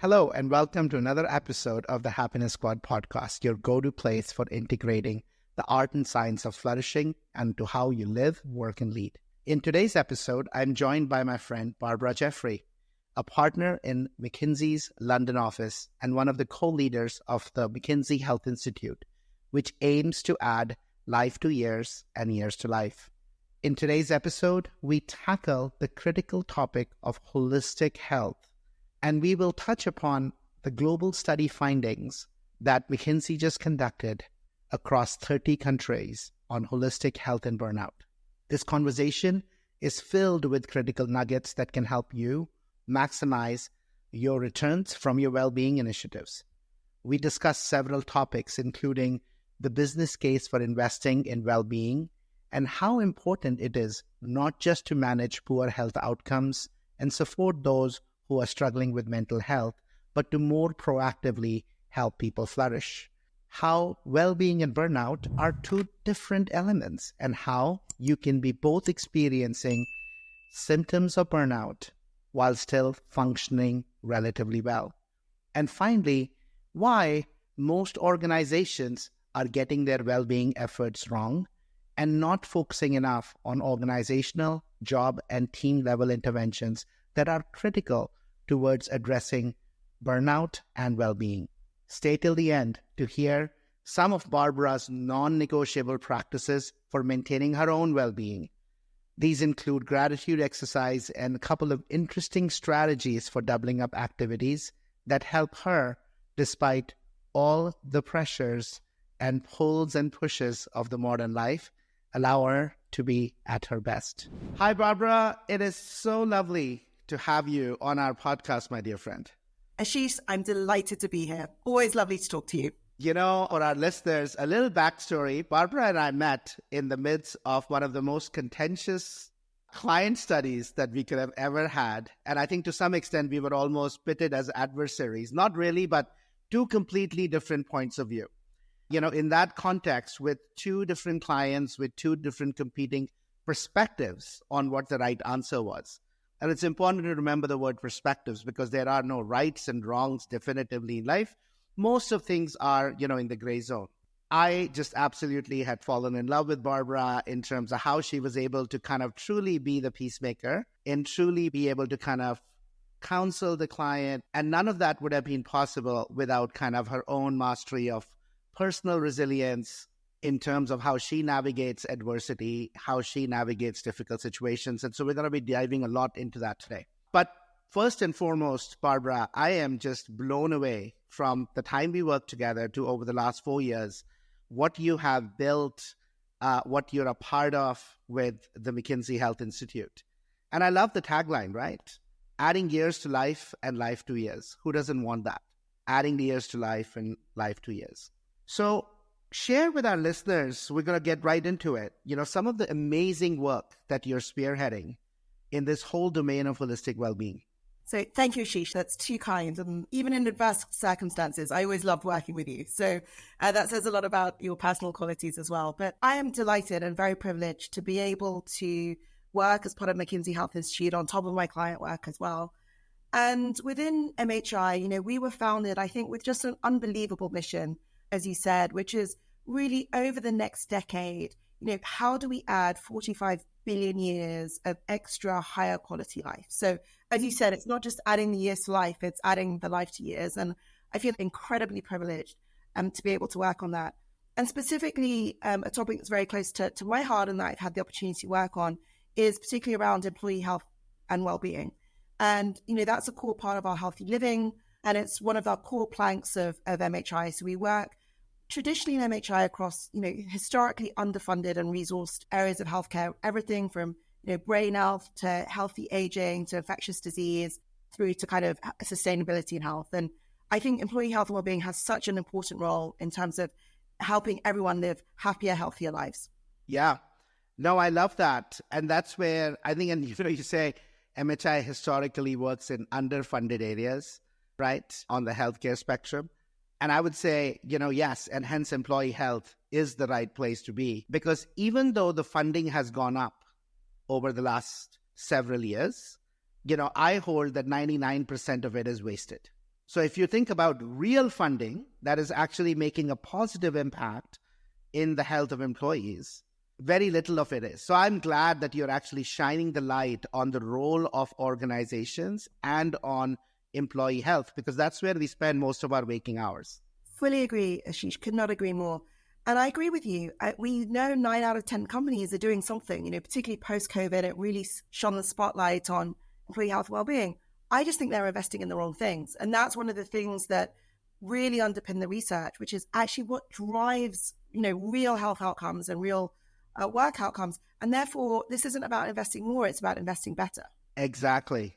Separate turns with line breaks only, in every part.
Hello, and welcome to another episode of the Happiness Squad podcast, your go-to place for integrating the art and science of flourishing and to how you live, work, and lead. In today's episode, I'm joined by my friend Barbara Jeffery, a partner in McKinsey's London office and one of the co-leaders of the McKinsey Health Institute, which aims to add life to years and years to life. In today's episode, we tackle the critical topic of holistic health, and we will touch upon the global study findings that McKinsey just conducted across 30 countries on holistic health and burnout. This conversation is filled with critical nuggets that can help you maximize your returns from your well-being initiatives. We discuss several topics, including the business case for investing in well-being and how important it is not just to manage poor health outcomes and support those who are struggling with mental health, but to more proactively help people flourish. How well-being and burnout are two different elements and how you can be both experiencing symptoms of burnout while still functioning relatively well. And finally, why most organizations are getting their well-being efforts wrong and not focusing enough on organizational, job, and team-level interventions that are critical towards addressing burnout and well-being. Stay till the end to hear some of Barbara's non-negotiable practices for maintaining her own well-being. These include gratitude exercise and a couple of interesting strategies for doubling up activities that help her despite all the pressures and pulls and pushes of the modern life, allow her to be at her best. Hi, Barbara. It is so lovely to have you on our podcast, my dear friend.
Ashish, I'm delighted to be here. Always lovely to talk to you.
You know, for our listeners, a little backstory. Barbara and I met in the midst of one of the most contentious client studies that we could have ever had. And I think to some extent, we were almost pitted as adversaries. Not really, but two completely different points of view. You know, in that context, with two different clients, with two different competing perspectives on what the right answer was. And it's important to remember the word perspectives because there are no rights and wrongs definitively in life. Most of things are, in the gray zone. I just absolutely had fallen in love with Barbara in terms of how she was able to kind of truly be the peacemaker and truly be able to kind of counsel the client. And none of that would have been possible without kind of her own mastery of personal resilience in terms of how she navigates adversity, how she navigates difficult situations. And so we're going to be diving a lot into that today. But first and foremost, Barbara, I am just blown away from the time we worked together to over the last 4 years, what you have built, what you're a part of with the McKinsey Health Institute. And I love the tagline, right? Adding years to life and life to years. Who doesn't want that? Adding the years to life and life to years. So share with our listeners, we're going to get right into it, some of the amazing work that you're spearheading in this whole domain of holistic well-being.
So thank you, Ashish. That's too kind. And even in adverse circumstances, I always love working with you. So that says a lot about your personal qualities as well. But I am delighted and very privileged to be able to work as part of McKinsey Health Institute on top of my client work as well. And within MHI, we were founded, I think, with just an unbelievable mission, as you said, which is really over the next decade, how do we add 45 billion years of extra higher quality life? So as you said, it's not just adding the years to life, it's adding the life to years. And I feel incredibly privileged to be able to work on that. And specifically, a topic that's very close to my heart and that I've had the opportunity to work on is particularly around employee health and well-being. And, that's a core part of our healthy living. And it's one of our core planks of MHI. So we work traditionally in MHI across, historically underfunded and resourced areas of healthcare, everything from, brain health to healthy aging to infectious disease through to kind of sustainability and health. And I think employee health and well-being has such an important role in terms of helping everyone live happier, healthier lives.
Yeah. No, I love that. And that's where I think, and you say MHI historically works in underfunded areas, right, on the healthcare spectrum. And I would say, yes, and hence employee health is the right place to be. Because even though the funding has gone up over the last several years, I hold that 99% of it is wasted. So if you think about real funding that is actually making a positive impact in the health of employees, very little of it is. So I'm glad that you're actually shining the light on the role of organizations and on employee health, because that's where we spend most of our waking hours.
Fully agree, Ashish. Could not agree more. And I agree with you. We know 9 out of 10 companies are doing something, particularly post-COVID. It really shone the spotlight on employee health well-being. I just think they're investing in the wrong things. And that's one of the things that really underpin the research, which is actually what drives, real health outcomes and real work outcomes. And therefore, this isn't about investing more, it's about investing better.
Exactly.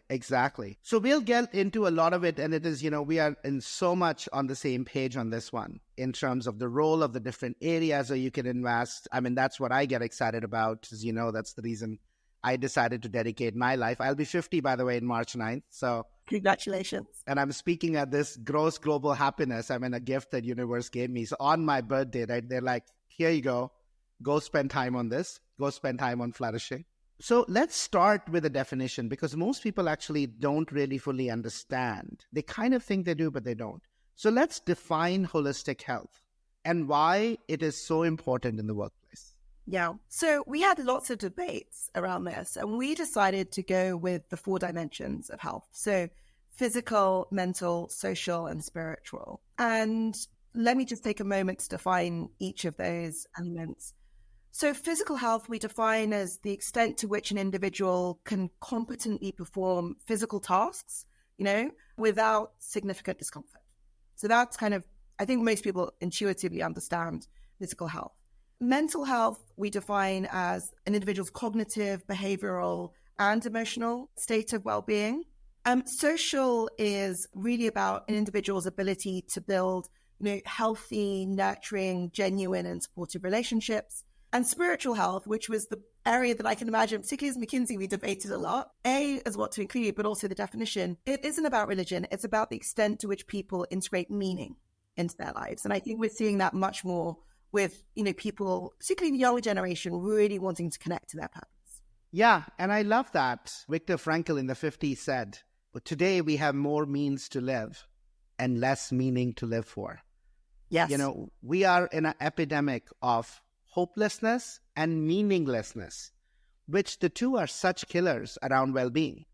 So we'll get into a lot of it. And it is, we are in so much on the same page on this one in terms of the role of the different areas where you can invest. I mean, that's what I get excited about. As that's the reason I decided to dedicate my life. I'll be 50, by the way, in March 9th. So
congratulations.
And I'm speaking at this gross global happiness. I mean, a gift that universe gave me. So on my birthday, right, they're like, here you go spend time on this, go spend time on flourishing. So let's start with a definition, because most people actually don't really fully understand. They kind of think they do, but they don't. So let's define holistic health and why it is so important in the workplace.
Yeah. So we had lots of debates around this, and we decided to go with the 4 dimensions of health. So physical, mental, social, and spiritual. And let me just take a moment to define each of those elements. So physical health we define as the extent to which an individual can competently perform physical tasks, without significant discomfort. So that's I think most people intuitively understand physical health. Mental health we define as an individual's cognitive, behavioral, and emotional state of well-being. Social is really about an individual's ability to build, healthy, nurturing, genuine, and supportive relationships. And spiritual health, which was the area that I can imagine, particularly as McKinsey, we debated a lot, as what to include, but also the definition. It isn't about religion. It's about the extent to which people integrate meaning into their lives. And I think we're seeing that much more with, people, particularly the younger generation, really wanting to connect to their purpose.
Yeah, and I love that. Viktor Frankl in the 50s said, today we have more means to live and less meaning to live for.
Yes.
We are in an epidemic of hopelessness and meaninglessness, which the two are such killers around well-being.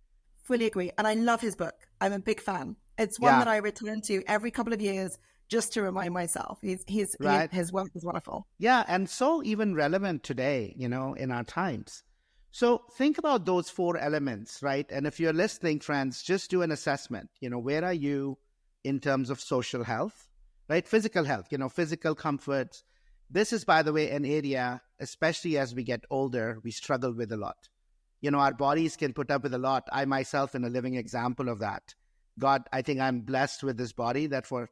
Fully agree. And I love his book. I'm a big fan. It's one that I return to every couple of years just to remind myself. His work is wonderful.
Yeah, and so even relevant today, in our times. So think about those 4 elements, right? And if you're listening, friends, just do an assessment. Where are you in terms of social health, right? Physical health, physical comfort. This is, by the way, an area, especially as we get older, we struggle with a lot. Our bodies can put up with a lot. I myself am a living example of that. God, I think I'm blessed with this body that for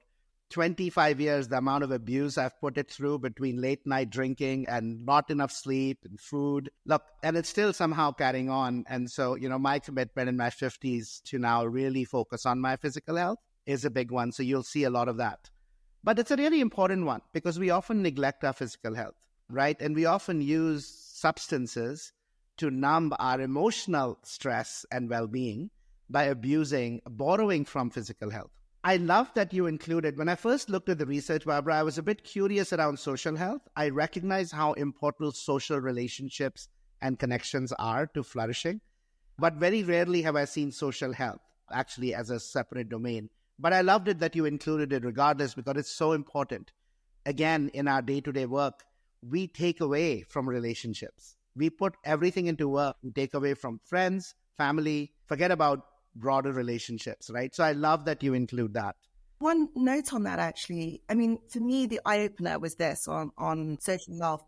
25 years, the amount of abuse I've put it through between late night drinking and not enough sleep and food. Look, and it's still somehow carrying on. And so, my commitment in my 50s to now really focus on my physical health is a big one. So you'll see a lot of that. But it's a really important one because we often neglect our physical health, right? And we often use substances to numb our emotional stress and well-being by borrowing from physical health. I love that you included, when I first looked at the research, Barbara, I was a bit curious around social health. I recognize how important social relationships and connections are to flourishing, but very rarely have I seen social health actually as a separate domain. But I loved it that you included it regardless, because it's so important. Again, in our day-to-day work, we take away from relationships. We put everything into work. We take away from friends, family, forget about broader relationships, right? So I love that you include that.
One note on that, actually. I mean, for me, the eye-opener was this on social health.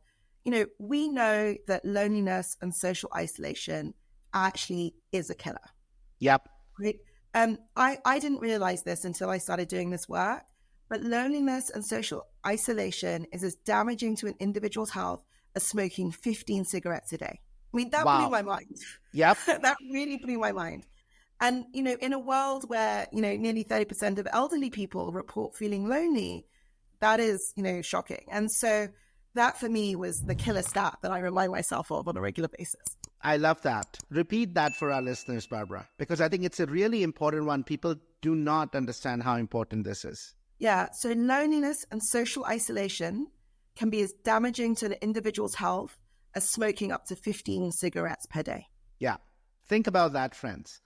We know that loneliness and social isolation actually is a killer.
Yep.
Right? I didn't realize this until I started doing this work, but loneliness and social isolation is as damaging to an individual's health as smoking 15 cigarettes a day. I mean, that blew my mind.
Yep.
That really blew my mind. And, in a world where, nearly 30% of elderly people report feeling lonely, that is, shocking. And so that for me was the killer stat that I remind myself of on a regular basis.
I love that. Repeat that for our listeners, Barbara, because I think it's a really important one. People do not understand how important this is.
Yeah. So loneliness and social isolation can be as damaging to an individual's health as smoking up to 15 cigarettes per day.
Yeah. Think about that, friends.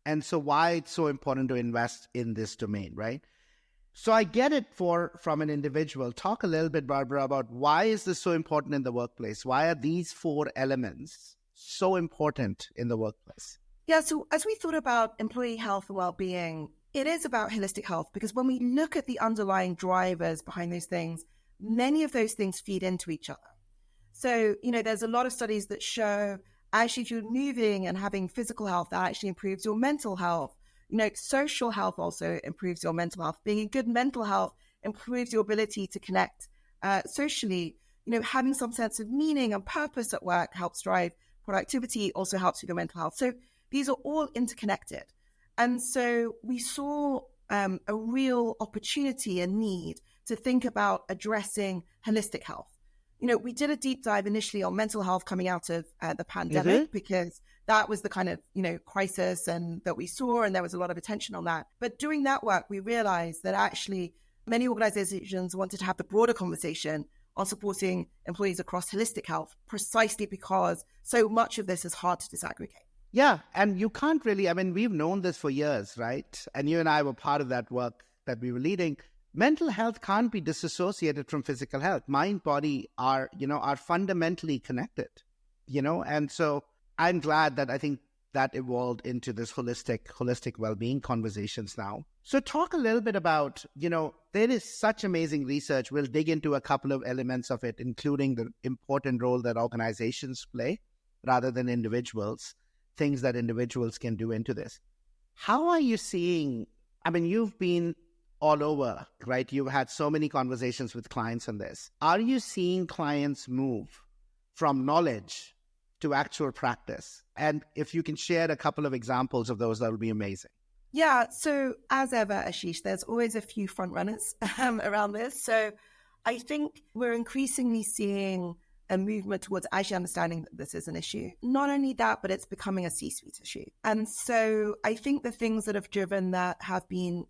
And so why it's so important to invest in this domain, right? So I get it from an individual. Talk a little bit, Barbara, about why is this so important in the workplace? Why are these 4 elements so important in the workplace?
Yeah, so as we thought about employee health and well-being, it is about holistic health, because when we look at the underlying drivers behind those things, many of those things feed into each other. So, there's a lot of studies that show actually if you're moving and having physical health, that actually improves your mental health. Social health also improves your mental health. Being in good mental health improves your ability to connect socially. Having some sense of meaning and purpose at work helps drive productivity, also helps with your mental health. So these are all interconnected. And so we saw a real opportunity and need to think about addressing holistic health. We did a deep dive initially on mental health coming out of the pandemic, because that was the kind of, crisis and that we saw, and there was a lot of attention on that. But doing that work, we realized that actually many organizations wanted to have the broader conversation on supporting employees across holistic health, precisely because so much of this is hard to disaggregate.
Yeah, and you can't really, we've known this for years, right? And you and I were part of that work that we were leading. Mental health can't be disassociated from physical health. Mind, body are fundamentally connected, and so I'm glad that I think that evolved into this holistic well-being conversations now. So talk a little bit about, there is such amazing research. We'll dig into a couple of elements of it, including the important role that organizations play rather than individuals, things that individuals can do into this. How are you seeing, you've been all over, right? You've had so many conversations with clients on this. Are you seeing clients move from knowledge to actual practice? And if you can share a couple of examples of those, that would be amazing.
Yeah. So as ever, Ashish, there's always a few front runners around this. So I think we're increasingly seeing a movement towards actually understanding that this is an issue. Not only that, but it's becoming a C-suite issue. And so I think the things that have driven that have been,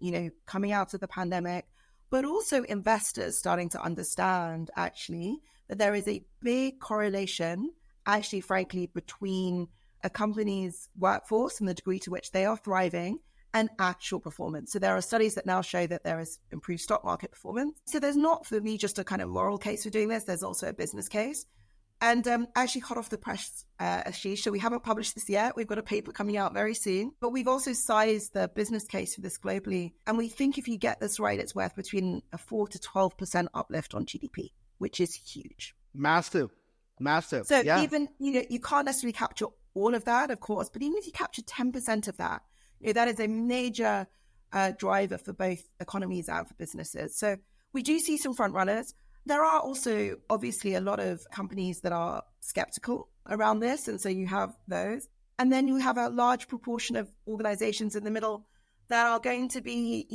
coming out of the pandemic, but also investors starting to understand actually that there is a big correlation, actually, frankly, between a company's workforce and the degree to which they are thriving and actual performance. So there are studies that now show that there is improved stock market performance. So there's not, for me, just a kind of moral case for doing this. There's also a business case. And actually hot off the press, Ashish, so we haven't published this yet. We've got a paper coming out very soon. But we've also sized the business case for this globally. And we think if you get this right, it's worth between a 4 to 12% uplift on GDP, which is huge.
Massive.
So
yeah.
Even, you can't necessarily capture all of that, of course, but even if you capture 10% of that, that is a major driver for both economies and for businesses. So we do see some front runners. There are also obviously a lot of companies that are skeptical around this. And so you have those. And then you have a large proportion of organizations in the middle that are going to be,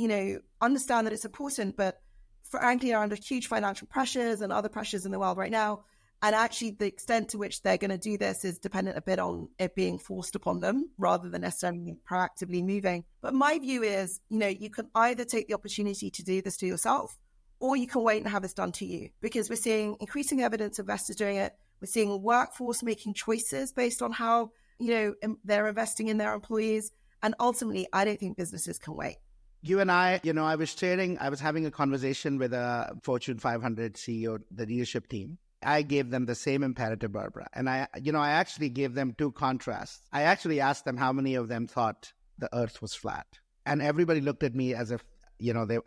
understand that it's important, but frankly are under huge financial pressures and other pressures in the world right now. And actually the extent to which they're going to do this is dependent a bit on it being forced upon them rather than necessarily proactively moving. But my view is, you can either take the opportunity to do this to yourself, or you can wait and have this done to you, because we're seeing increasing evidence of investors doing it. We're seeing workforce making choices based on how, they're investing in their employees. And ultimately, I don't think businesses can wait.
You and I, I was having a conversation with a Fortune 500 CEO, the leadership team. I gave them the same imperative, Barbara. And I actually gave them 2 contrasts. I actually asked them how many of them thought the earth was flat. And everybody looked at me as if,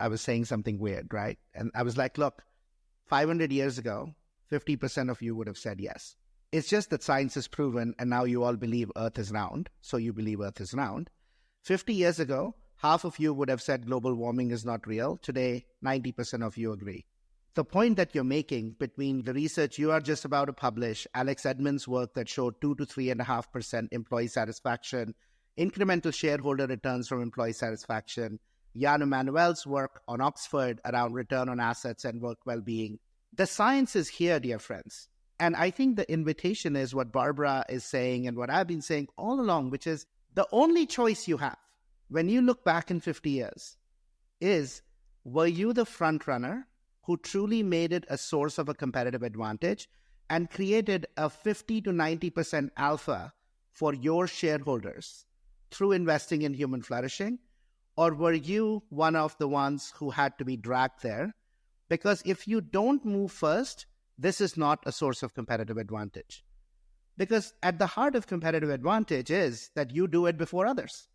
I was saying something weird, right? And I was like, look, 500 years ago, 50% of you would have said yes. It's just that science is proven, and now you all believe earth is round. So you believe earth is round. 50 years ago, half of you would have said global warming is not real. Today, 90% of you agree. The point that you're making between the research you are just about to publish, Alex Edmond's work that showed 2 to 3.5% employee satisfaction, incremental shareholder returns from employee satisfaction, Jan Emanuel's work on Oxford around return on assets and work well-being. The science is here, dear friends. And I think the invitation is what Barbara is saying and what I've been saying all along, which is the only choice you have when you look back in 50 years is, were you the front runner who truly made it a source of a competitive advantage and created a 50 to 90% alpha for your shareholders through investing in human flourishing? Or were you one of the ones who had to be dragged there? Because if you don't move first, this is not a source of competitive advantage. Because at the heart of competitive advantage is that you do it before others,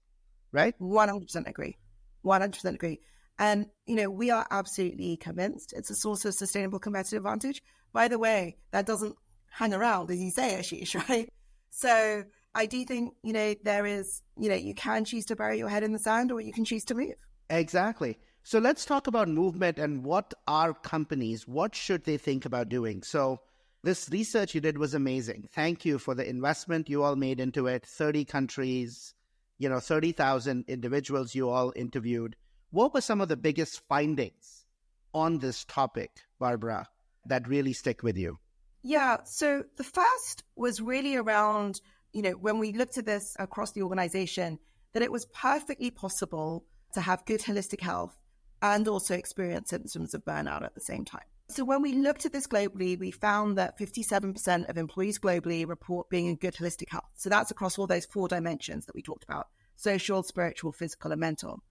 right?
100% agree. 100% agree. And, we are absolutely convinced it's a source of sustainable competitive advantage. By the way, that doesn't hang around, as you say, Ashish, right? So I do think, there is, you can choose to bury your head in the sand or you can choose to move.
Exactly. So let's talk about movement and what what should they think about doing? So this research you did was amazing. Thank you for the investment you all made into it. 30 countries, 30,000 individuals you all interviewed. What were some of the biggest findings on this topic, Barbara, that really stick with you?
Yeah. So the first was really around, when we looked at this across the organization, that it was perfectly possible to have good holistic health and also experience symptoms of burnout at the same time. So when we looked at this globally, we found that 57% of employees globally report being in good holistic health. So that's across all those 4 dimensions that we talked about: social, spiritual, physical, and mental.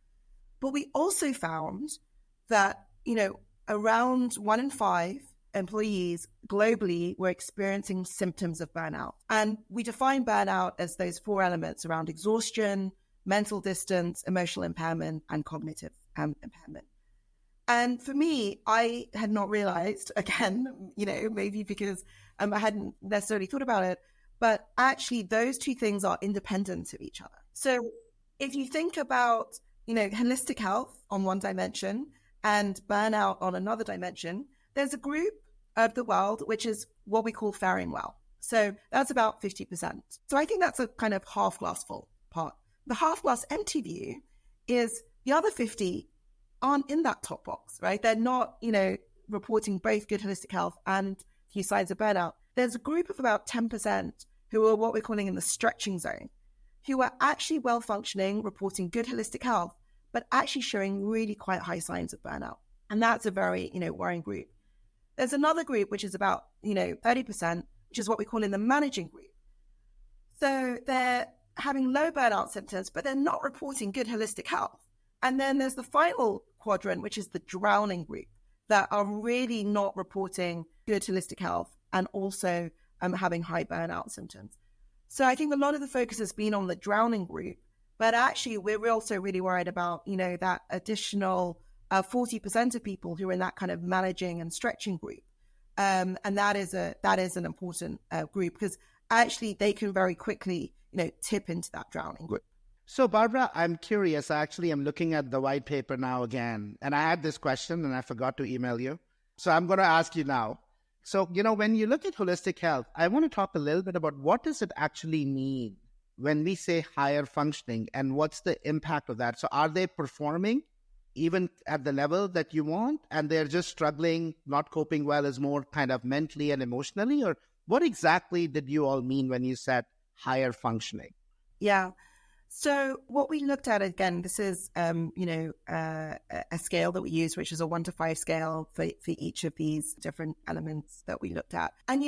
But we also found that, around 1 in 5 employees globally were experiencing symptoms of burnout. And we define burnout as those 4 elements around exhaustion, mental distance, emotional impairment, and cognitive impairment. And for me, I had not realized, again, maybe because I hadn't necessarily thought about it, but actually those 2 things are independent of each other. So if you think about, holistic health on one dimension and burnout on another dimension, there's a group of the world which is what we call faring well. So that's about 50%. So I think that's a kind of half glass full part. The half glass empty view is the other 50 aren't in that top box, right? They're not, reporting both good holistic health and few signs of burnout. There's a group of about 10% who are what we're calling in the stretching zone, who are actually well functioning, reporting good holistic health, but actually showing really quite high signs of burnout. And that's a very, worrying group. There's another group, which is about, 30%, which is what we call in the managing group. So they're having low burnout symptoms, but they're not reporting good holistic health. And then there's the final quadrant, which is the drowning group, that are really not reporting good holistic health and also having high burnout symptoms. So I think a lot of the focus has been on the drowning group, but actually we're also really worried about, that additional 40% of people who are in that kind of managing and stretching group. And that is an important group, because actually they can very quickly, tip into that drowning group.
So Barbara, I'm curious. Actually, I'm looking at the white paper now again, and I had this question and I forgot to email you. So I'm going to ask you now. So, when you look at holistic health, I want to talk a little bit about what does it actually mean when we say higher functioning and what's the impact of that? So are they performing even at the level that you want and they're just struggling, not coping well, is more kind of mentally and emotionally? Or what exactly did you all mean when you said higher functioning?
Yeah. So what we looked at, again, this is, a scale that we use, which is a 1 to 5 scale for each of these different elements that we looked at. And,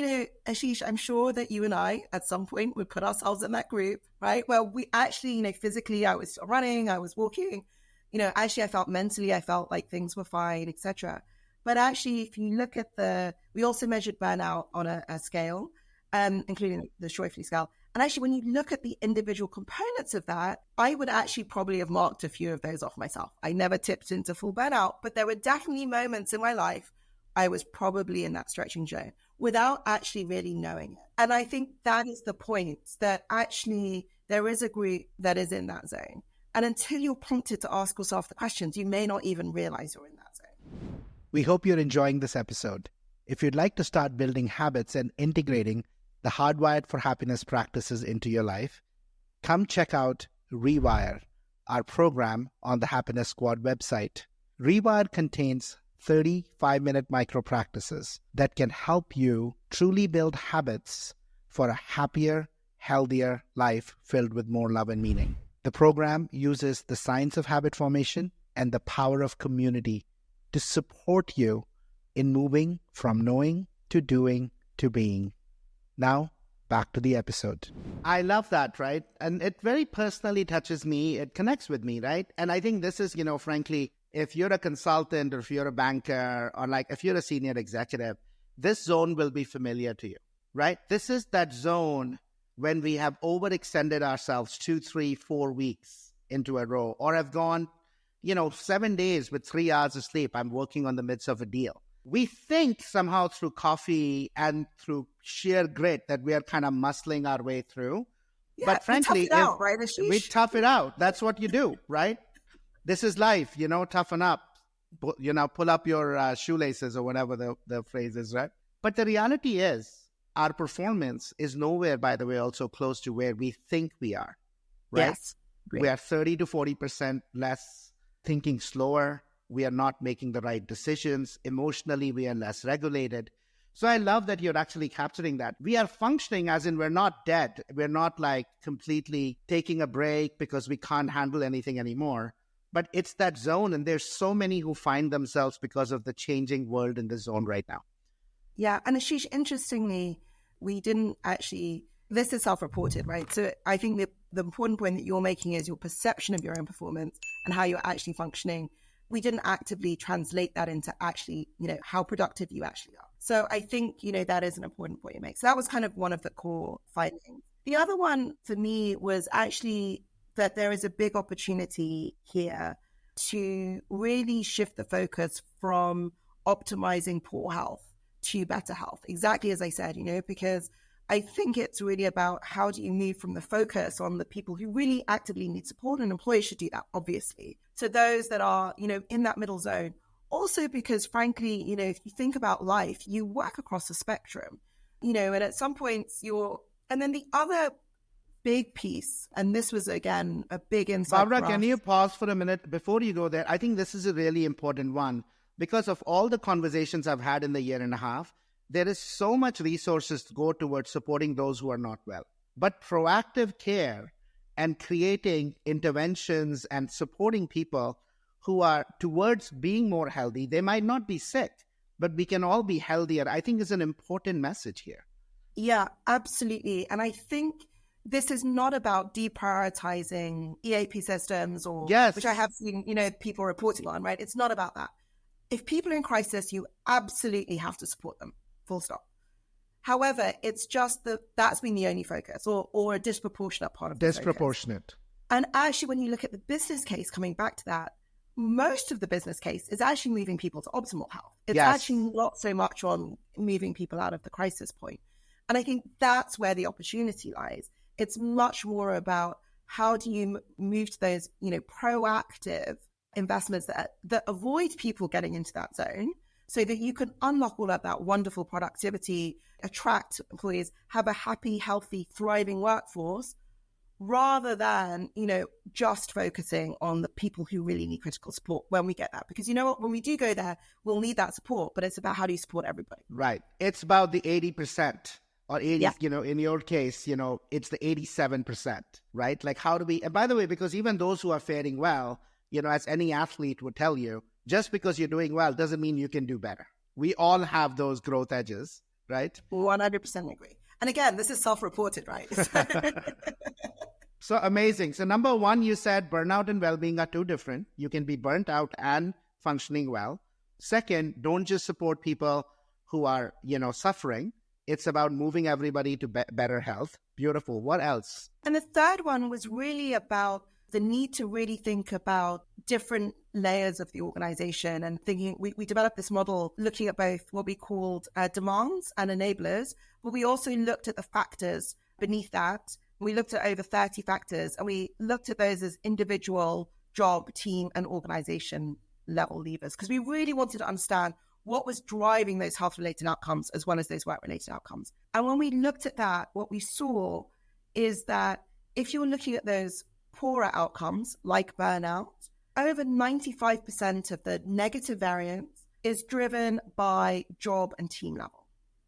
Ashish, I'm sure that you and I at some point would put ourselves in that group, right? Well, we actually, physically, I was running, I was walking, actually I felt mentally, I felt like things were fine, etc. But actually, if you look at we also measured burnout on a scale, including the Schweifele scale. And actually, when you look at the individual components of that, I would actually probably have marked a few of those off myself. I never tipped into full burnout, but there were definitely moments in my life I was probably in that stretching zone without actually really knowing it. And I think that is the point, that actually there is a group that is in that zone. And until you're prompted to ask yourself the questions, you may not even realize you're in that zone.
We hope you're enjoying this episode. If you'd like to start building habits and integrating the Hardwired for Happiness practices into your life, come check out Rewire, our program on the Happiness Squad website. Rewire contains 35-minute micro practices that can help you truly build habits for a happier, healthier life filled with more love and meaning. The program uses the science of habit formation and the power of community to support you in moving from knowing to doing to being. Now, back to the episode. I love that, right? And it very personally touches me. It connects with me, right? And I think this is, frankly, if you're a consultant or if you're a banker or like if you're a senior executive, this zone will be familiar to you, right? This is that zone when we have overextended ourselves 2, 3, 4 weeks into a row, or have gone, 7 days with 3 hours of sleep. I'm working on the midst of a deal. We think somehow through coffee and through sheer grit that we are kind of muscling our way through.
Yeah,
but frankly,
we tough it out, right, Ashish?
We tough it out. That's what you do, right? This is life, toughen up, pull up your shoelaces or whatever the phrase is, right? But the reality is our performance is nowhere, by the way, also close to where we think we are, right?
Yes. Great.
We are 30 to 40% less thinking slower. We are not making the right decisions. Emotionally, we are less regulated. So I love that you're actually capturing that. We are functioning as in we're not dead. We're not like completely taking a break because we can't handle anything anymore. But it's that zone. And there's so many who find themselves because of the changing world in the zone right now.
Yeah. And Ashish, interestingly, we didn't actually, this is self-reported, right? So I think the important point that you're making is your perception of your own performance and how you're actually functioning. We didn't actively translate that into actually, how productive you actually are. So I think, that is an important point you make. So that was kind of one of the core findings. The other one for me was actually that there is a big opportunity here to really shift the focus from optimizing poor health to better health. Exactly as I said, because I think it's really about how do you move from the focus on the people who really actively need support, and employers should do that, obviously. So those that are, in that middle zone. Also because frankly, if you think about life, you work across the spectrum, and at some points and then the other big piece, and this was again a big insight.
Barbara, can you pause for a minute before you go there? I think this is a really important one because of all the conversations I've had in the year and a half. There is so much resources to go towards supporting those who are not well. But proactive care and creating interventions and supporting people who are towards being more healthy, they might not be sick, but we can all be healthier, I think is an important message here.
Yeah, absolutely. And I think this is not about deprioritizing EAP systems which I have seen, people reporting on, right? It's not about that. If people are in crisis, you absolutely have to support them, full stop. However, it's just that's been the only focus or a disproportionate part of the
Disproportionate.
Focus. And actually, when you look at the business case, coming back to that, most of the business case is actually moving people to optimal health. It's actually not so much on moving people out of the crisis point. And I think that's where the opportunity lies. It's much more about how do you move to those, proactive investments that avoid people getting into that zone so that you can unlock all of that wonderful productivity, attract employees, have a happy, healthy, thriving workforce, rather than, just focusing on the people who really need critical support when we get that. Because you know what, when we do go there, we'll need that support, but it's about how do you support everybody?
Right. It's about the 80%. Or 80, in your case, it's the 87%, right? Like how do we, and by the way, because even those who are faring well, as any athlete would tell you, just because you're doing well doesn't mean you can do better. We all have those growth edges, right?
100% agree. And again, this is self-reported, right?
So amazing. So number one, you said burnout and well-being are two different. You can be burnt out and functioning well. Second, don't just support people who are, suffering. It's about moving everybody to better health. Beautiful. What else?
And the third one was really about the need to really think about different layers of the organization and thinking, we developed this model looking at both what we called demands and enablers, but we also looked at the factors beneath that. We looked at over 30 factors and we looked at those as individual, job, team, and organization level levers because we really wanted to understand what was driving those health-related outcomes as well as those work-related outcomes. And when we looked at that, what we saw is that if you're looking at those poorer outcomes like burnout, over 95% of the negative variance is driven by job and team level.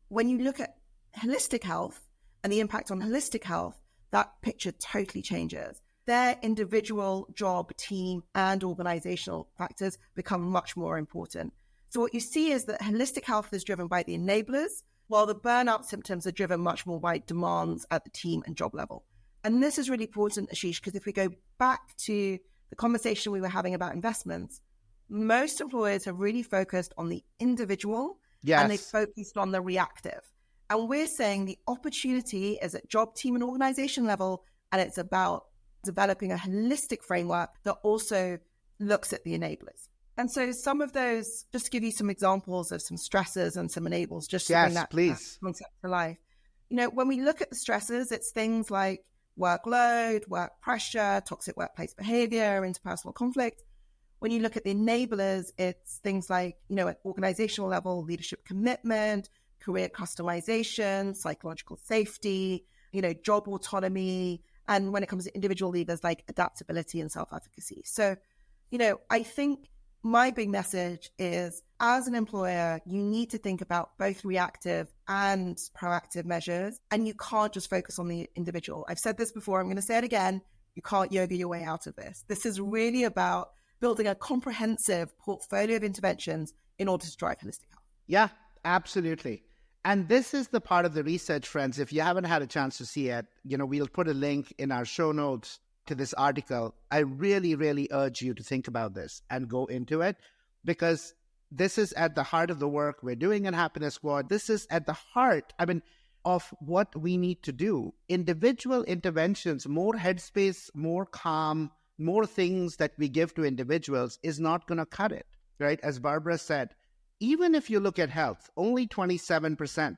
When you look at holistic health and the impact on holistic health, that picture totally changes. Their individual job, team, and organizational factors become much more important. So what you see is that holistic health is driven by the enablers, while the burnout symptoms are driven much more by demands at the team and job level. And this is really important, Ashish, because if we go back to the conversation we were having about investments, most employers have really focused on the individual and they focused on the reactive. And we're saying the opportunity is at job, team, and organization level, and it's about developing a holistic framework that also looks at the enablers. And so some of those, just to give you some examples of some stressors and some enablers, just to bring that concept to life. When we look at the stressors, it's things like workload, work pressure, toxic workplace behavior, interpersonal conflict. When you look at the enablers, it's things like, at organizational level, leadership commitment, career customization, psychological safety, job autonomy. And when it comes to individual levers like adaptability and self-efficacy. So, I think my big message is, as an employer, you need to think about both reactive and proactive measures, and you can't just focus on the individual. I've said this before, I'm going to say it again. You can't yoga your way out of this. This is really about building a comprehensive portfolio of interventions in order to drive holistic health.
Yeah, absolutely. And this is the part of the research, friends. If you haven't had a chance to see it, we'll put a link in our show notes to this article. I really, really urge you to think about this and go into it, because this is at the heart of the work we're doing in Happiness Squad. This is at the heart, of what we need to do. Individual interventions, more headspace, more calm, more things that we give to individuals is not going to cut it, right? As Barbara said, even if you look at health, only 27%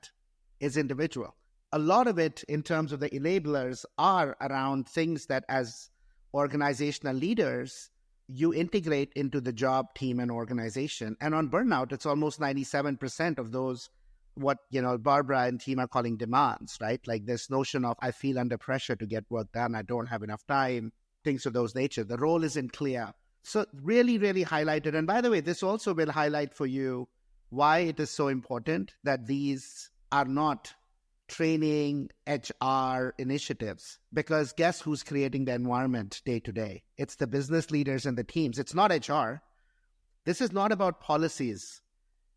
is individual. A lot of it in terms of the enablers are around things that as organizational leaders, you integrate into the job, team, and organization. And on burnout, it's almost 97% of those, what, Barbara and team are calling demands, right? Like this notion of, I feel under pressure to get work done. I don't have enough time, things of those nature. The role isn't clear. So really, really highlighted. And by the way, this also will highlight for you why it is so important that these are not training HR initiatives, because guess who's creating the environment day to day? It's the business leaders and the teams. It's not HR. This is not about policies,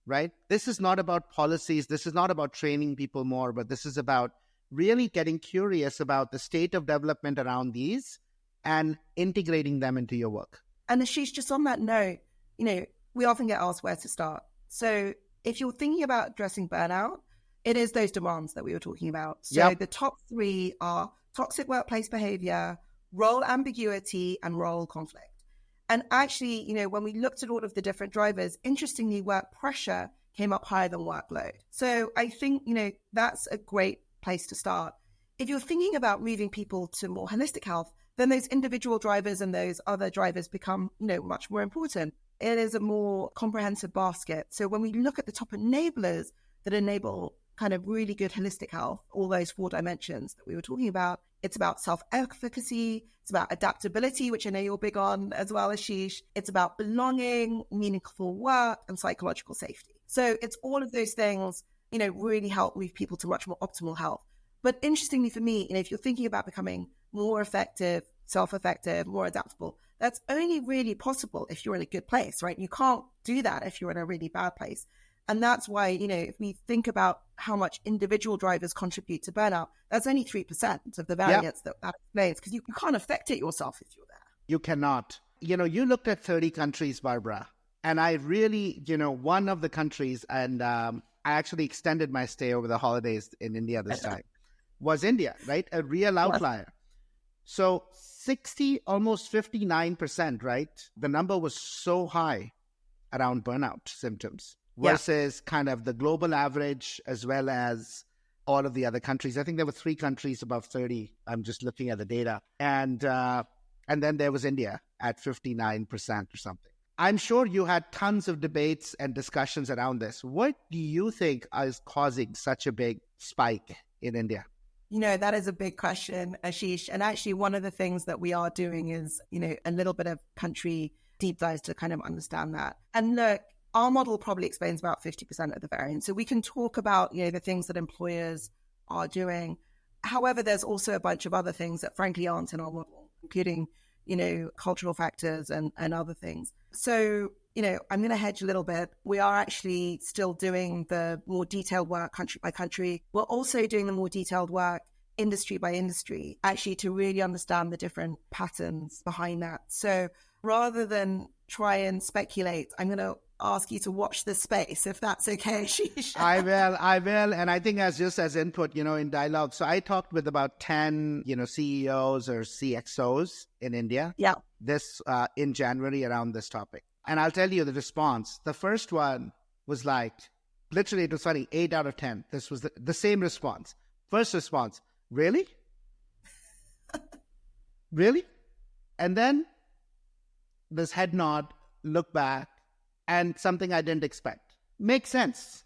right? This is not about policies. This is not about training people more, but this is about really getting curious about the state of development around these and integrating them into your work.
And Ashish, just on that note, we often get asked where to start. So if you're thinking about addressing burnout, it is those demands that we were talking about. So the top three are toxic workplace behavior, role ambiguity, and role conflict. And actually, when we looked at all of the different drivers, interestingly, work pressure came up higher than workload. So I think, that's a great place to start. If you're thinking about moving people to more holistic health, then those individual drivers and those other drivers become, much more important. It is a more comprehensive basket. So when we look at the top enablers that enable kind of really good holistic health, all those 4 dimensions that we were talking about, it's about self-efficacy, it's about adaptability, which I know you're big on as well, Ashish. It's about belonging, meaningful work, and psychological safety. So it's all of those things, really help move people to much more optimal health. But interestingly for me, if you're thinking about becoming more effective, self-effective, more adaptable, that's only really possible if you're in a good place, right? You can't do that if you're in a really bad place. And that's why, if we think about how much individual drivers contribute to burnout, that's only 3% of the variance that explains, because you can't affect it yourself if you're there.
You cannot. You looked at 30 countries, Barbara, and I really, one of the countries, and I actually extended my stay over the holidays in India this time, was India, right? A real outlier. So 60, almost 59%, right? The number was so high around burnout symptoms versus kind of the global average, as well as all of the other countries. I think there were 3 countries above 30. I'm just looking at the data. And then there was India at 59% or something. I'm sure you had tons of debates and discussions around this. What do you think is causing such a big spike in India?
That is a big question, Ashish. And actually, one of the things that we are doing is, a little bit of country deep dives to kind of understand that. And look, our model probably explains about 50% of the variance. So we can talk about, the things that employers are doing. However, there's also a bunch of other things that frankly aren't in our model, including, cultural factors and other things. So, I'm going to hedge a little bit. We are actually still doing the more detailed work country by country. We're also doing the more detailed work industry by industry, actually to really understand the different patterns behind that. So rather than try and speculate, I'm going to ask you to watch this space, if that's okay, Ashish.
I will. And I think as input, in dialogue. So I talked with about 10, CEOs or CXOs in India.
Yeah.
This in January around this topic. And I'll tell you the response. The first one was like, literally, it was funny, 8 out of 10. This was the same response. First response, really? Really? And then this head nod, look back, and something I didn't expect. Makes sense.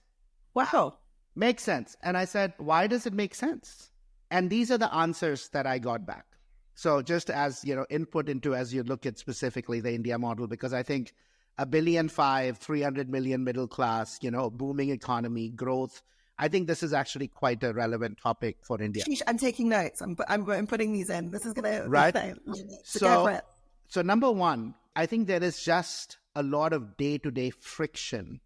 Wow.
Makes sense. And I said, why does it make sense? And these are the answers that I got back. So just as, input into as you look at specifically the India model, because I think 1.5 billion, 300 million middle class, booming economy, growth. I think this is actually quite a relevant topic for India.
Sheesh, I'm taking notes. I'm putting these in. This is going to...
Right.
So go for it.
So number one, I think there is just a lot of day-to-day friction,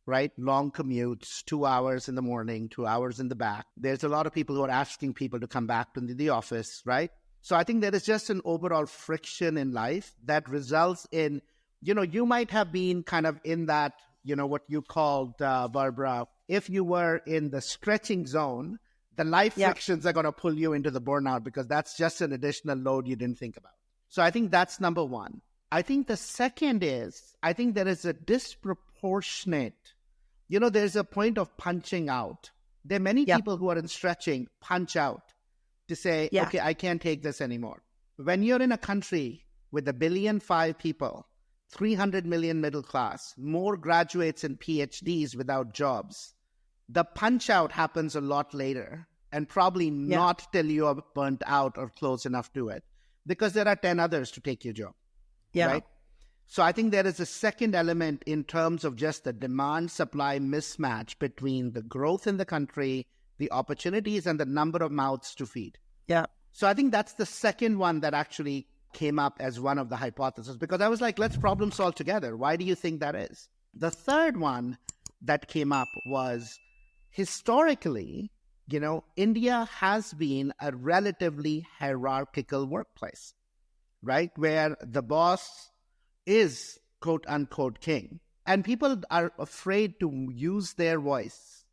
right? Long commutes, 2 hours in the morning, 2 hours in the back. There's a lot of people who are asking people to come back to the office, right? So I think there is just an overall friction in life that results in, you might have been kind of in that, what you called, Barbara, if you were in the stretching zone, the life frictions are going to pull you into the burnout because that's just an additional load you didn't think about. So I think that's number one. I think the second is, I think there is a disproportionate, there's a point of punching out. There are many people who are in stretching, punch out to say, okay, I can't take this anymore. When you're in a country with 1.5 billion people, 300 million middle class, more graduates and PhDs without jobs, the punch out happens a lot later and probably not till you are burnt out or close enough to it because there are 10 others to take your job.
Yeah.
Right? So I think there is a second element in terms of just the demand-supply mismatch between the growth in the country, the opportunities, and the number of mouths to feed.
Yeah.
So I think that's the second one that actually came up as one of the hypotheses because I was like, let's problem solve together. Why do you think that is? The third one that came up was historically, India has been a relatively hierarchical workplace, right? Where the boss is quote unquote king. And people are afraid to use their voice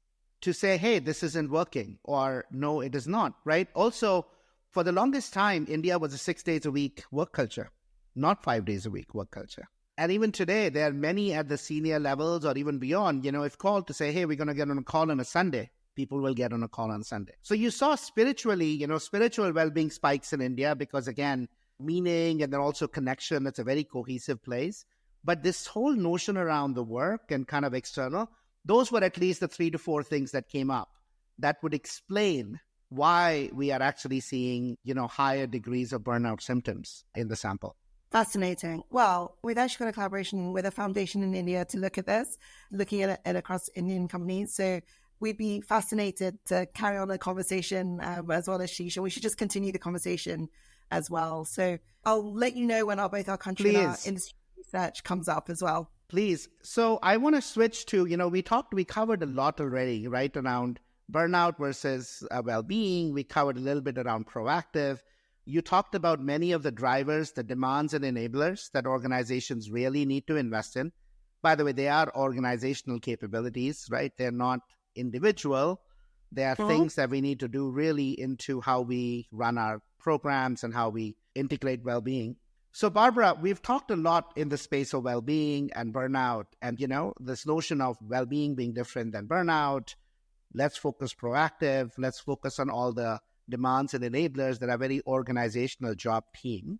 to say, hey, this isn't working or no, it is not, right? Also, for the longest time, India was a 6 days a week work culture, not 5 days a week work culture. And even today, there are many at the senior levels or even beyond, if called to say, hey, we're going to get on a call on a Sunday, people will get on a call on Sunday. So you saw spiritually, spiritual well-being spikes in India because again, meaning and then also connection, it's a very cohesive place. But this whole notion around the work and kind of external, those were at least the 3 to 4 things that came up that would explain why we are actually seeing, higher degrees of burnout symptoms in the sample.
Fascinating. Well, we've actually got a collaboration with a foundation in India to look at this, looking at it across Indian companies. So we'd be fascinated to carry on the conversation as well as Ashish, and we should just continue the conversation as well. So I'll let you know when both our country and our industry research comes up as well.
Please. So I want to switch to, we covered a lot already, right, around burnout versus well-being. We covered a little bit around proactive. You talked about many of the drivers, the demands and enablers that organizations really need to invest in. By the way, they are organizational capabilities, right? They're not individual. They are things that we need to do really into how we run our programs and how we integrate well-being. So Barbara, we've talked a lot in the space of well-being and burnout and, this notion of well-being being different than burnout. Let's focus proactive. Let's focus on all the demands and enablers that are very organizational job team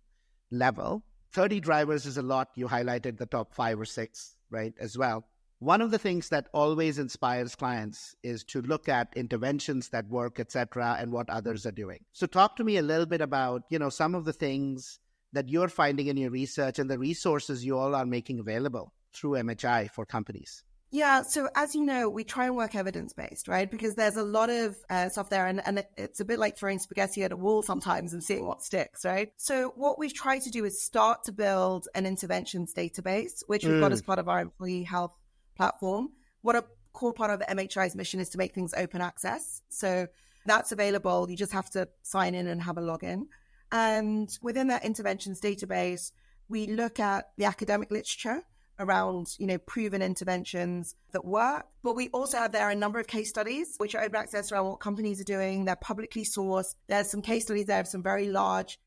level. 30 drivers is a lot. You highlighted the top 5 or 6, right, as well. One of the things that always inspires clients is to look at interventions that work, et cetera, and what others are doing. So talk to me a little bit about, some of the things that you're finding in your research and the resources you all are making available through MHI for companies?
Yeah. So as you know, we try and work evidence-based, right? Because there's a lot of stuff there and it's a bit like throwing spaghetti at a wall sometimes and seeing what sticks, right? So what we've tried to do is start to build an interventions database, which we've got as part of our employee health platform. What a core part of the MHI's mission is to make things open access. So that's available. You just have to sign in and have a login. And within that interventions database, we look at the academic literature around, proven interventions that work. But we also have there a number of case studies, which are open access around what companies are doing. They're publicly sourced. There's some case studies there of some very large,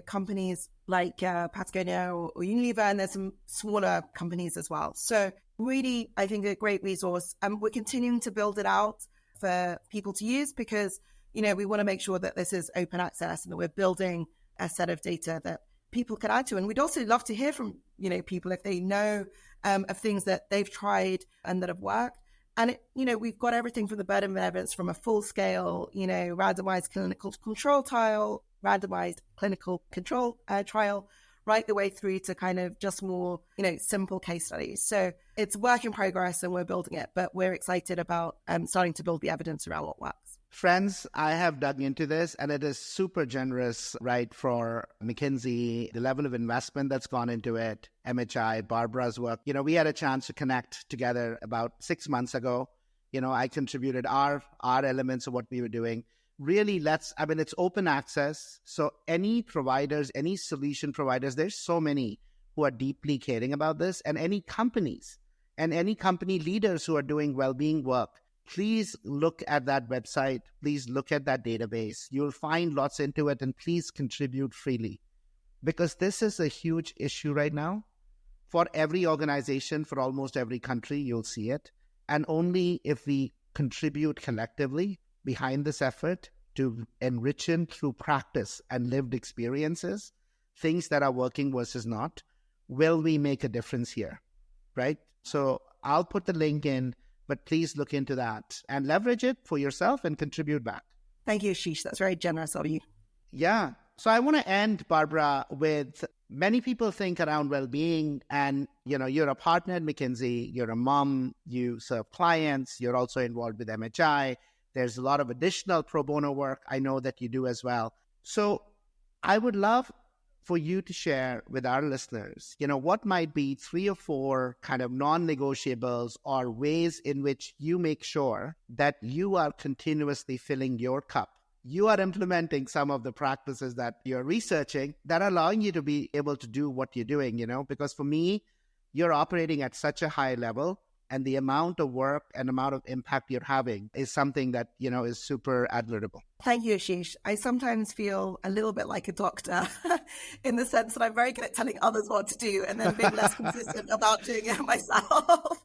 companies like Patagonia or Unilever, and there's some smaller companies as well. So really, I think a great resource. And we're continuing to build it out for people to use because, we want to make sure that this is open access and that we're building a set of data that people can add to. And we'd also love to hear from, people if they know of things that they've tried and that have worked. And, we've got everything from the burden of evidence from a full scale, randomized clinical control trial, randomized clinical control trial, right the way through to kind of just more, simple case studies. So it's work in progress and we're building it, but we're excited about starting to build the evidence around what works.
Friends, I have dug into this and it is super generous, right, for McKinsey, the level of investment that's gone into it, MHI, Barbara's work. We had a chance to connect together about 6 months ago. I contributed our elements of what we were doing. Really, it's open access. So any providers, any solution providers, there's so many who are deeply caring about this, and any companies and any company leaders who are doing well-being work. Please look at that website. Please look at that database. You'll find lots into it, and please contribute freely because this is a huge issue right now for every organization, for almost every country. You'll see it. And only if we contribute collectively behind this effort to enrich it through practice and lived experiences, things that are working versus not, will we make a difference here, right? So I'll put the link in, but please look into that and leverage it for yourself and contribute back.
Thank you, Ashish. That's very generous of you.
Yeah. So I want to end, Barbara, with many people think around well-being and, you're a partner at McKinsey, you're a mom, you serve clients, you're also involved with MHI. There's a lot of additional pro bono work I know that you do as well. So I would love for you to share with our listeners, what might be 3 or 4 kind of non-negotiables or ways in which you make sure that you are continuously filling your cup. You are implementing some of the practices that you're researching that are allowing you to be able to do what you're doing, because for me, you're operating at such a high level and the amount of work and amount of impact you're having is something that, is super admirable.
Thank you, Ashish. I sometimes feel a little bit like a doctor in the sense that I'm very good at telling others what to do and then being less consistent about doing it myself.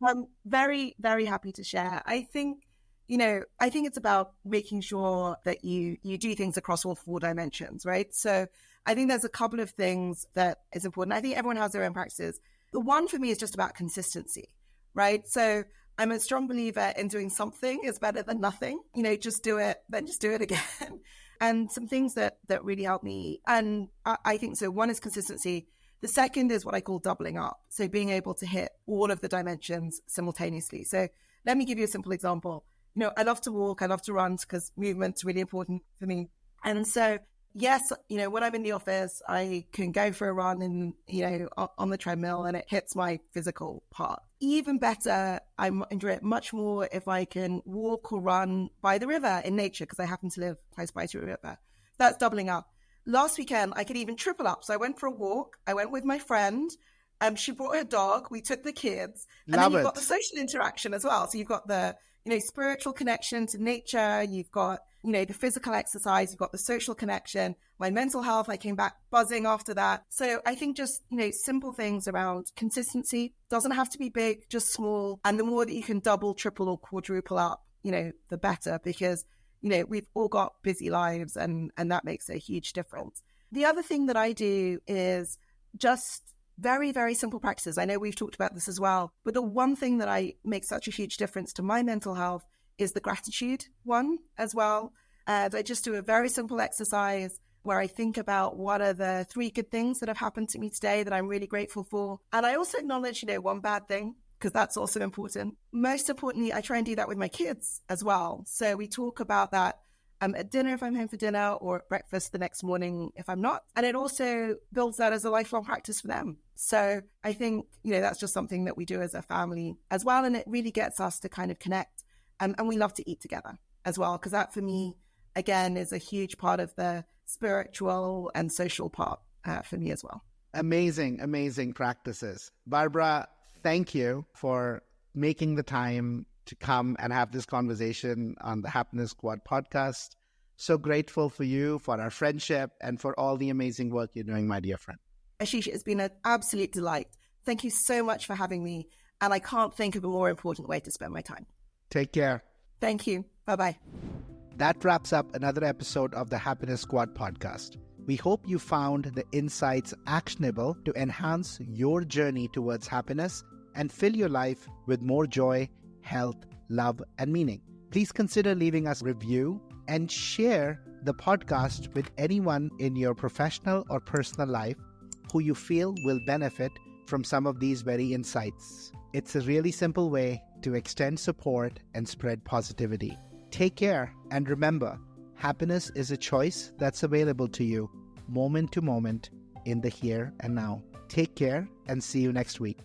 I'm very, very happy to share. I think it's about making sure that you do things across all 4 dimensions, right? So I think there's a couple of things that is important. I think everyone has their own practices. The one for me is just about consistency, right? So I'm a strong believer in doing something is better than nothing. Just do it, then just do it again. And some things that really help me. And I think so. One is consistency. The second is what I call doubling up. So being able to hit all of the dimensions simultaneously. So let me give you a simple example. I love to walk. I love to run because movement's really important for me. And so yes, when I'm in the office, I can go for a run and, on the treadmill and it hits my physical part. Even better, I enjoy it much more if I can walk or run by the river in nature because I happen to live close by to a river. That's doubling up. Last weekend, I could even triple up. So I went for a walk. I went with my friend. She brought her dog. We took the kids. And then you've got the social interaction as well. So you've got the, spiritual connection to nature. You've got, the physical exercise. You've got the social connection. My mental health, I came back buzzing after that. So I think just, simple things around consistency. Doesn't have to be big, just small. And the more that you can double, triple or quadruple up, the better because, we've all got busy lives and that makes a huge difference. The other thing that I do is just very, very simple practices. I know we've talked about this as well, but the one thing that I make such a huge difference to my mental health is the gratitude one as well. I just do a very simple exercise where I think about what are the 3 good things that have happened to me today that I'm really grateful for. And I also acknowledge, one bad thing, because that's also important. Most importantly, I try and do that with my kids as well. So we talk about that at dinner if I'm home for dinner, or at breakfast the next morning if I'm not. And it also builds that as a lifelong practice for them. So I think, that's just something that we do as a family as well. And it really gets us to kind of connect. And we love to eat together as well, because that for me, again, is a huge part of the spiritual and social part for me as well.
Amazing, amazing practices. Barbara, thank you for making the time to come and have this conversation on the Happiness Squad podcast. So grateful for you, for our friendship, and for all the amazing work you're doing, my dear friend.
Ashish, it's been an absolute delight. Thank you so much for having me. And I can't think of a more important way to spend my time.
Take care.
Thank you. Bye-bye.
That wraps up another episode of the Happiness Squad podcast. We hope you found the insights actionable to enhance your journey towards happiness and fill your life with more joy, health, love, and meaning. Please consider leaving us a review and share the podcast with anyone in your professional or personal life who you feel will benefit from some of these very insights. It's a really simple way to extend support and spread positivity. Take care, and remember, happiness is a choice that's available to you moment to moment in the here and now. Take care and see you next week.